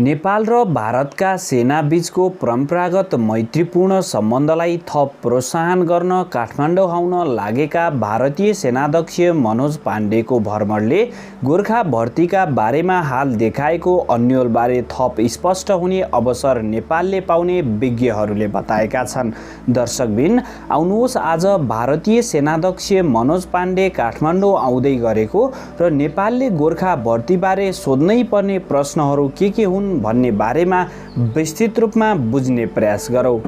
नेपाल र भारतका सेनाबीचको परम्परागत मैत्रीपूर्ण सम्बन्धलाई थप प्रोत्साहन गर्न काठमाडौँ आउन लागेका भारतीय सेनाध्यक्ष मनोज पाण्डेको भ्रमणले गोर्खा भर्तीका बारेमा हाल देखाएको अन्योलबारे थप स्पष्ट हुने अवसर नेपालले पाउने विज्ञहरूले बताएका छन्। दर्शकबिन, आउनुहोस् आज भारतीय सेनाध्यक्ष मनोज पाण्डे काठमाडौँ आउँदै गरेको र नेपालले गोर्खा भर्तीबारे सोध्नै पर्ने प्रश्नहरू के हुन् भन्ने बारेमा विस्तृत रूपमा बुझ्ने प्रयास गरौँ।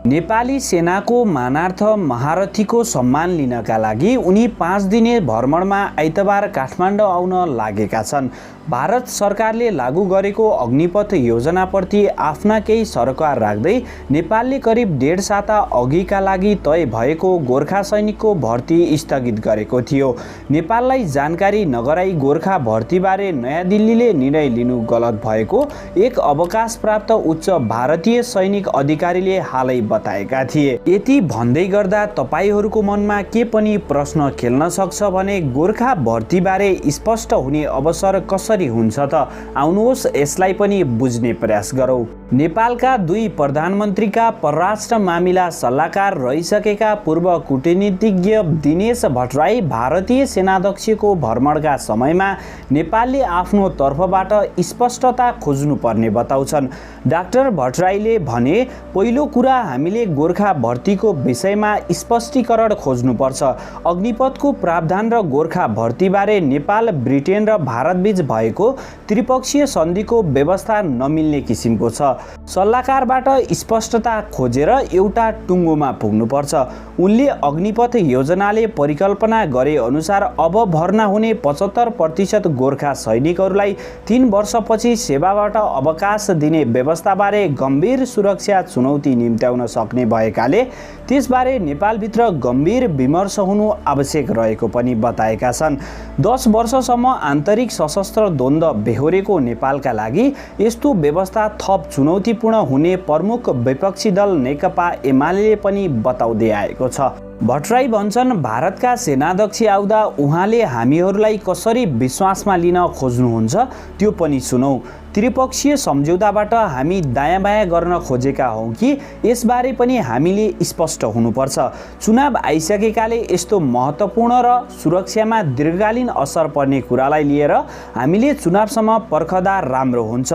नेपाली सेनाको मानार्थ महारथीको सम्मान लिनका लागि उनी 5 दिने भ्रमणमा आइतबार काठमाडौँ आउन लागेका छन्। भारत सरकारले लागू गरेको अग्निपथ योजनाप्रति आफ्ना केही सरकार राख्दै नेपालले करिब 1.5 साता अघिका लागि तय भएको गोर्खा सैनिकको भर्ती स्थगित गरेको थियो। नेपाललाई जानकारी नगराई गोर्खा भर्तीबारे नयाँ दिल्लीले निर्णय लिनु गलत भएको एक अवकाश प्राप्त उच्च भारतीय सैनिक अधिकारीले हालै बताएका थिए। यति भन्दै गर्दा तपाईहरूको मनमा के पनि प्रश्न खेल्न सक्छ भने गोर्खा भर्तीबारे स्पष्ट हुने अवसर कसरी हुन्छ त? आउनुहोस् यसलाई पनि बुझ्ने प्रयास गरौँ। नेपालका 2 प्रधानमन्त्रीका परराष्ट्र मामिला सल्लाहकार रहिसकेका पूर्व कूटनीतिज्ञ दिनेश भट्टराई भारतीय सेनाध्यक्षको भ्रमणका समयमा नेपालले आफ्नो तर्फबाट स्पष्टता खोज्नुपर्ने बताउँछन्। डाक्टर भट्टराईले भने, पहिलो कुरा हामीले गोर्खा भर्तीको विषयमा स्पष्टीकरण खोज्नुपर्छ। अग्निपथको प्रावधान र गोर्खा भर्तीबारे नेपाल, ब्रिटेन र भारतबीच भएको त्रिपक्षीय सन्धिको व्यवस्था नमिल्ने किसिमको छ। सल्लाहकारबाट स्पष्टता खोजेर एउटा टुङ्गोमा पुग्नुपर्छ। उनले अग्निपथ योजनाले परिकल्पना गरे अनुसार अब भर्ना हुने 75% गोर्खा सैनिकहरूलाई 3 वर्षपछि सेवाबाट अवकाश दिने व्यवस्थाबारे गम्भीर सुरक्षा चुनौती निम्त्याउन सक्ने भएकाले त्यसबारे नेपालभित्र गम्भीर विमर्श हुनु आवश्यक रहेको पनि बताएका छन्। 10 वर्षसम्म आन्तरिक सशस्त्र द्वन्द्व बेहोरेको नेपालका लागि यस्तो व्यवस्था थप चुनौतीपूर्ण हुने प्रमुख विपक्षी दल नेकपा एमाले पनि बताउँदै आएको छ। भट्टराई भन्छन्, भारतका सेनाध्यक्ष आउँदा उहाँले हामीहरूलाई कसरी विश्वासमा लिन खोज्नुहुन्छ त्यो पनि सुनौँ। त्रिपक्षीय सम्झौताबाट हामी दायाँ बायाँ गर्न खोजेका हौँ कि यसबारे पनि हामीले स्पष्ट हुनुपर्छ। चुनाव आइसकेकाले यस्तो महत्त्वपूर्ण र सुरक्षामा दीर्घकालीन असर पर्ने कुरालाई लिएर हामीले चुनावसम्म पर्खदा राम्रो हुन्छ।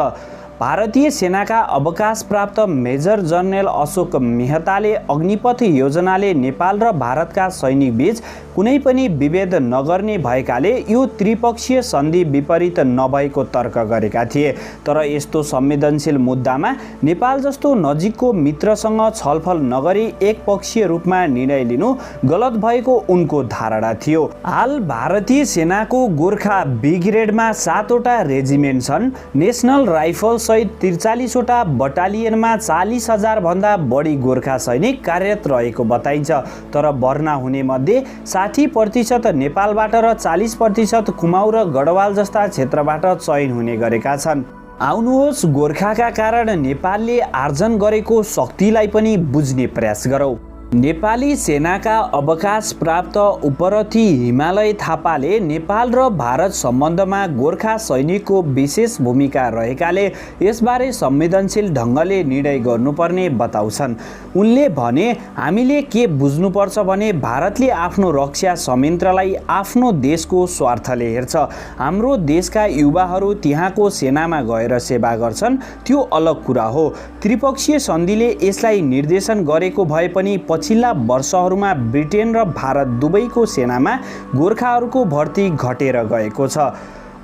भारतीय सेनाका अवकाश प्राप्त मेजर जनरल अशोक मेहताले अग्निपथ योजनाले नेपाल र भारतका सैनिक बीच कुनै पनि विभेद नगर्ने भएकाले यो त्रिपक्षीय सन्धि विपरीत नभएको तर्क गरेका थिए। तर यस्तो संवेदनशील मुद्दामा नेपाल जस्तो नजिकको मित्रसँग छलफल नगरी एकपक्षीय रूपमा निर्णय लिनु गलत भएको उनको धारणा थियो। हाल भारतीय सेनाको गोर्खा बी ग्रेडमा 7 वटा रेजिमेन्ट छन्। नेसनल राइफल सहित 43 वटा बटालियनमा 40,000 भन्दा बढी गोर्खा सैनिक कार्यरत रहेको बताइन्छ। तर भर्ना हुने मध्ये 60% नेपालबाट र 40% कुमाउँ र गढवाल जस्ता क्षेत्रबाट चयन हुने गरेका छन्। आउनुहोस् गोर्खाका कारण नेपालले आर्जन गरेको शक्तिलाई पनि बुझ्ने प्रयास गरौँ। नेपाली सेनाका अवकाश प्राप्त उपरथी हिमालय थापाले नेपाल र भारत सम्बन्धमा गोर्खा सैनिकको विशेष भूमिका रहेकाले यसबारे संवेदनशील ढङ्गले निर्णय गर्नुपर्ने बताउँछन्। उनले भने, हामीले के बुझ्नुपर्छ भने भारतले आफ्नो रक्षा संयन्त्रलाई आफ्नो देशको स्वार्थले हेर्छ। हाम्रो देशका युवाहरू त्यहाँको सेनामा गएर सेवा गर्छन्, त्यो अलग कुरा हो। त्रिपक्षीय सन्धिले यसलाई निर्देशन गरेको भए पनि पछिल्ला वर्षहरूमा ब्रिटेन र भारत दुवैको सेनामा गोर्खाहरूको भर्ती घटेर गएको छ।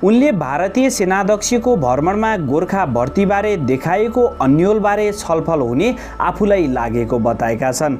उनले भारतीय सेनाध्यक्षको भ्रमणमा गोर्खा भर्तीबारे देखाएको अन्योलबारे छलफल हुने आफूलाई लागेको बताएका छन्।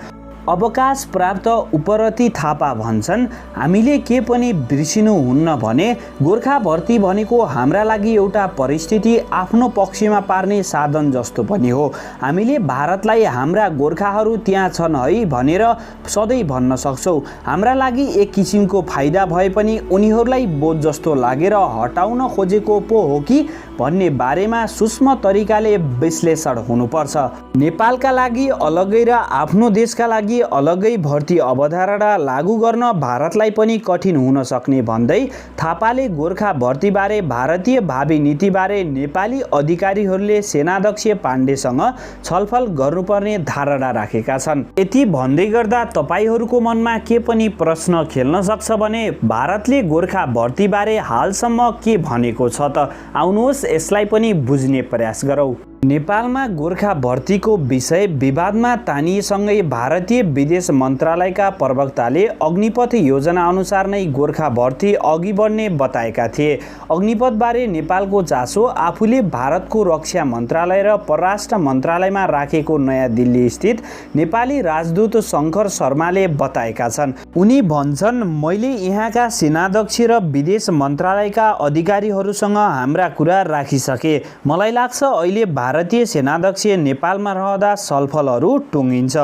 अवकाश प्राप्त उपरती थापा भन्छन्, हामीले के पनि बिर्सिनु हुन्न भने गोर्खा भर्ती भनेको हाम्रा लागि एउटा परिस्थिति आफ्नो पक्षमा पार्ने साधन जस्तो पनि हो। हामीले भारतलाई हाम्रा गोर्खाहरू त्यहाँ छन् है भनेर सधैँ भन्न सक्छौँ। हाम्रा लागि एक किसिमको फाइदा भए पनि उनीहरूलाई बोझ जस्तो लागेर हटाउन खोजेको पो हो कि भन्ने बारेमा सूक्ष्म तरिकाले विश्लेषण हुनुपर्छ। नेपालका लागि अलग्गै र आफ्नो देशका लागि अलग्गै भर्ती अवधारणा लागू गर्न भारतलाई पनि कठिन हुन सक्ने भन्दै थापाले गोर्खा भर्तीबारे भारतीय भावी नीतिबारे नेपाली अधिकारीहरूले सेनाध्यक्ष पाण्डेसँग छलफल गर्नुपर्ने धारणा राखेका छन्। यति भन्दै गर्दा तपाईहरूको मनमा के पनि प्रश्न खेल्न सक्छ भने भारतले गोर्खा भर्तीबारे हालसम्म के भनेको छ त? आउनुहोस् यसलाई पनि बुझ्ने प्रयास गरौँ। नेपालमा गोर्खा भर्तीको विषय विवादमा तानिएसँगै भारतीय विदेश मन्त्रालयका प्रवक्ताले अग्निपथ योजना अनुसार नै गोर्खा भर्ती अघि बढ्ने बताएका थिए। अग्निपथबारे नेपालको चासो आफूले भारतको रक्षा मन्त्रालय र परराष्ट्र मन्त्रालयमा राखेको नयाँ दिल्ली स्थित नेपाली राजदूत शङ्कर शर्माले बताएका छन्। उनी भन्छन्, मैले यहाँका सेनाध्यक्ष र विदेश मन्त्रालयका अधिकारीहरूसँग हाम्रा कुरा राखिसके। मलाई लाग्छ अहिले भारतीय सेनाध्यक्ष नेपालमा रहँदा छलफलहरू टुङ्गिन्छ।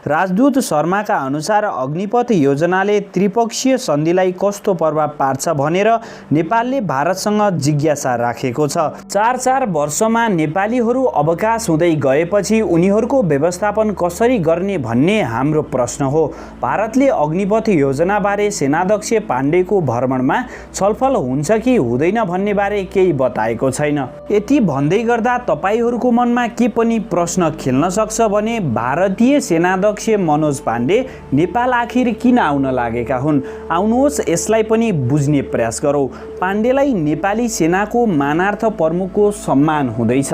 राजदूत शर्माका अनुसार अग्निपथ योजनाले त्रिपक्षीय सन्धिलाई कस्तो प्रभाव पार्छ भनेर नेपालले भारतसँग जिज्ञासा राखेको छ। 4 वर्षमा नेपालीहरू अवकाश हुँदै गएपछि उनीहरूको व्यवस्थापन कसरी गर्ने भन्ने हाम्रो प्रश्न हो। भारतले अग्निपथ योजनाबारे सेनाध्यक्ष पाण्डेको भ्रमणमा छलफल हुन्छ कि हुँदैन भन्ने बारे केही बताएको छैन। यति भन्दै गर्दा तपाईहरू को मनमा के पनि प्रश्न खेल्न सक्छ भने भारतीय सेनाध्यक्ष मनोज पाण्डे नेपाल आखिर किन आउन लागेका हुन्? आउनुहोस् यसलाई पनि बुझ्ने प्रयास गरौँ। पाण्डेलाई नेपाली सेनाको मानार्थ प्रमुखको सम्मान हुँदैछ।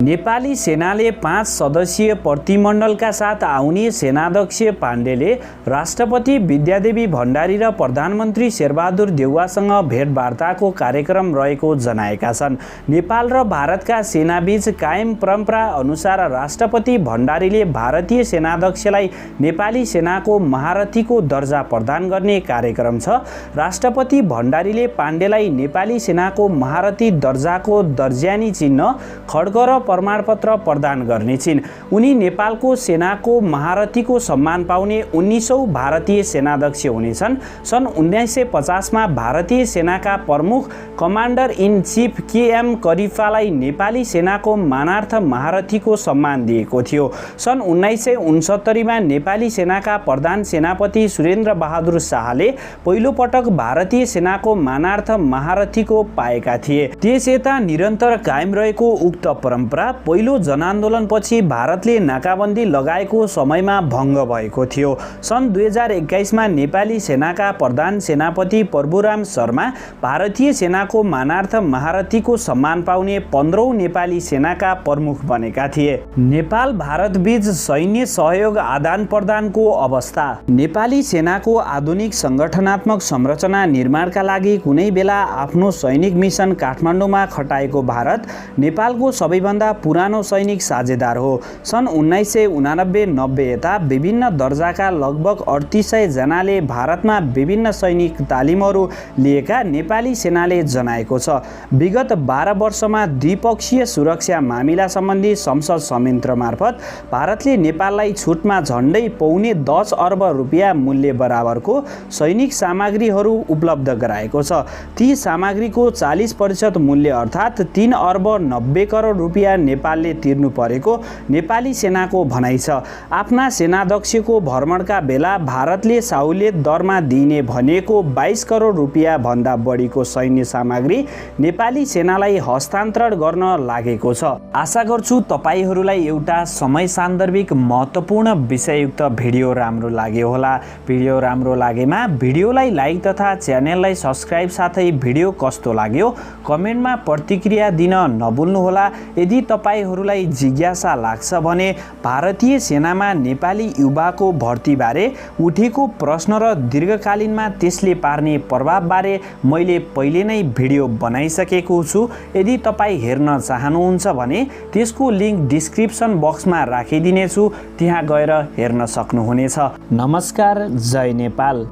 नेपाली सेनाले 5 सदस्यीय प्रतिमण्डलका साथ आउने सेनाध्यक्ष पाण्डेले राष्ट्रपति विद्यादेवी भण्डारी र प्रधानमन्त्री शेरबहादुर देउवासँग भेटवार्ताको कार्यक्रम रहेको जनाएका छन्। नेपाल र भारतका सेनाबीच कायम परम्परा अनुसार राष्ट्रपति भण्डारीले भारतीय सेनाध्यक्षलाई नेपाली सेनाको महारथीको दर्जा प्रदान गर्ने कार्यक्रम छ। राष्ट्रपति भण्डारीले पाण्डेलाई नेपाली सेनाको महारथी दर्जाको दर्ज्यानी चिन्ह, खड्ग र प्रमाणपत्र प्रदान गर्नेछिन्। उनी नेपालको सेनाको महारथीको सम्मान पाउने 19औं भारतीय सेनाध्यक्ष हुनेछन्। सन् 1950 मा भारतीय सेनाका प्रमुख कमान्डर इन चीफ केएम करिफालाई नेपाली सेनाको मानार्थ महारथीको सम्मान दिएको थियो। सन् 1969 मा नेपाली सेनाका प्रधान सेनापति सुरेन्द्र बहादुर शाहले पहिलो पटक भारतीय सेनाको मानार्थ महारथीको पाएका थिए। त्यसयता निरन्तर कायम रहेको उक्त परम्परा पहिलो जनआन्दोलनपछि भारतले नाकाबन्दी लगाएको समयमा भङ्ग भएको थियो। सन् 2021 मा नेपाली सेनाका प्रधान सेनापति प्रभुराम शर्मा भारतीय सेनाको मानार्थ महारथीको सम्मान पाउने 15औं नेपाली सेनाका प्रमुख बनेका थिए। नेपाल भारत बीच सैन्य सहयोग आदान प्रदानको अवस्था। नेपाली सेनाको आधुनिक संगठनात्मक संरचना निर्माणका लागि कुनै बेला आफ्नो सैनिक मिसन काठमाडौँमा खटाएको भारत नेपालको सबैभन्दा पुरानो सैनिक साझेदार हो। सन् 1989-90 यता विभिन्न दर्जाका लगभग 3800 जनाले भारतमा विभिन्न सैनिक तालिमहरू लिएका नेपाली सेनाले जनाएको छ। विगत 12 वर्षमा द्विपक्षीय सुरक्षा मामिला सम्बन्धी संसद संयन्त्र मार्फत भारतले नेपाललाई छुटमा झण्डै पौने 10 अर्ब रुपियाँ मूल्य बराबरको सैनिक सामग्रीहरू उपलब्ध गराएको छ। ती सामग्रीको 40% मूल्य अर्थात् 3 अर्ब 90 करोड रुपियाँ नेपालले तिर्नु परेको नेपाली सेनाको भनाइ छ। आफ्ना सेनाध्यक्षको भ्रमणका बेला भारतले सहुलियत दरमा दिने भनेको 22 करोड रुपियाँ भन्दा बढीको सैन्य सामग्री नेपाली सेनालाई हस्तान्तरण गर्न लागेको छ। आशा गर्छु तपाईहरूलाई एउटा समय सान्दर्भिक महत्त्वपूर्ण विषययुक्त भिडियो राम्रो लाग्यो होला। भिडियो राम्रो लागेमा भिडियोलाई लाइक तथा च्यानललाई सब्स्क्राइब साथै भिडियो कस्तो लाग्यो कमेन्टमा प्रतिक्रिया दिन नभुल्नुहोला। यदि यदि तपाईहरूलाई जिज्ञासा लाग्छ भने भारतीय सेनामा नेपाली युवाको भर्तीबारे उठेको प्रश्न र दीर्घकालीनमा त्यसले पार्ने प्रभावबारे मैले पहिले नै भिडियो बनाइसकेको छु। यदि तपाईँ हेर्न चाहनुहुन्छ भने त्यसको लिङ्क डिस्क्रिप्सन बक्समा राखिदिनेछु, त्यहाँ गएर हेर्न सक्नुहुनेछ। नमस्कार, जय नेपाल।